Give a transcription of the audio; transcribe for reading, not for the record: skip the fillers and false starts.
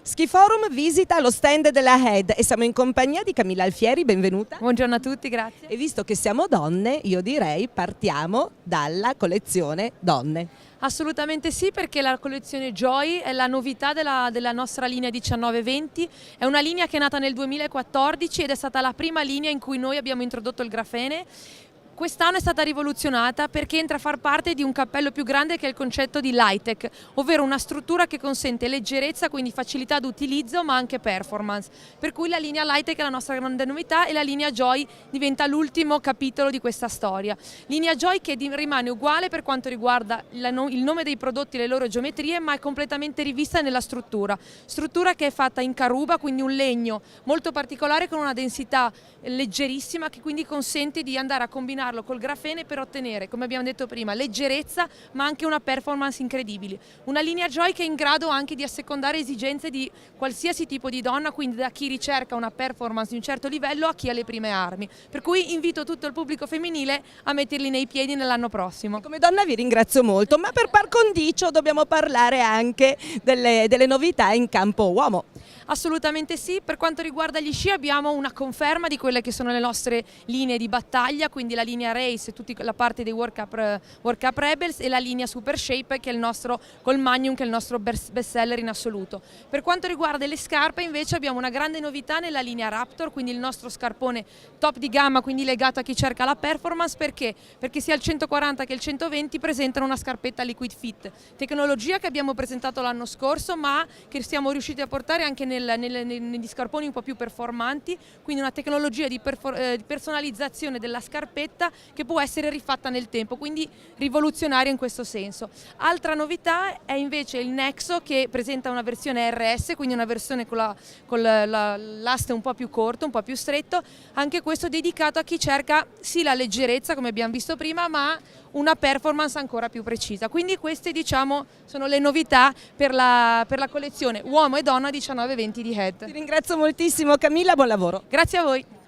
Skiforum visita lo stand della Head e siamo in compagnia di Camilla Alfieri, benvenuta. Buongiorno a tutti, grazie. E visto che siamo donne, io direi partiamo dalla collezione donne. Assolutamente sì, perché la collezione Joy è la novità della nostra linea 1920, è una linea che è nata nel 2014 ed è stata la prima linea in cui noi abbiamo introdotto il grafene. Quest'anno è stata rivoluzionata perché entra a far parte di un cappello più grande che è il concetto di Lightech, ovvero una struttura che consente leggerezza, quindi facilità d'utilizzo ma anche performance. Per cui la linea Lightech è la nostra grande novità e la linea Joy diventa l'ultimo capitolo di questa storia. Linea Joy che rimane uguale per quanto riguarda il nome dei prodotti e le loro geometrie, ma è completamente rivista nella struttura. Struttura che è fatta in caruba, quindi un legno molto particolare con una densità leggerissima che quindi consente di andare a combinarlo col grafene per ottenere, come abbiamo detto prima, leggerezza ma anche una performance incredibile. Una linea Joy che è in grado anche di assecondare esigenze di qualsiasi tipo di donna, quindi da chi ricerca una performance di un certo livello a chi ha le prime armi. Per cui invito tutto il pubblico femminile a metterli nei piedi nell'anno prossimo. Come donna vi ringrazio molto, ma per par condicio dobbiamo parlare anche delle novità in campo uomo. Assolutamente sì, per quanto riguarda gli sci abbiamo una conferma di quelle che sono le nostre linee di battaglia, quindi la linea Race e tutta la parte dei World Cup Rebels e la linea Super Shape che è il nostro col Magnum, che è il nostro best seller in assoluto. Per quanto riguarda le scarpe invece abbiamo una grande novità nella linea Raptor, quindi il nostro scarpone top di gamma, quindi legato a chi cerca la performance. Perché? Perché sia il 140 che il 120 presentano una scarpetta Liquid Fit, tecnologia che abbiamo presentato l'anno scorso ma che siamo riusciti a portare anche negli scarponi un po' più performanti, quindi una tecnologia di personalizzazione della scarpetta che può essere rifatta nel tempo, quindi rivoluzionaria in questo senso. Altra novità è invece il Nexo che presenta una versione RS, quindi una versione con l'aste un po' più corto, un po' più stretto, anche questo dedicato a chi cerca sì la leggerezza come abbiamo visto prima ma una performance ancora più precisa. Quindi queste diciamo sono le novità per la collezione uomo e donna 1920 di Head. Ti ringrazio moltissimo Camilla, buon lavoro. Grazie a voi.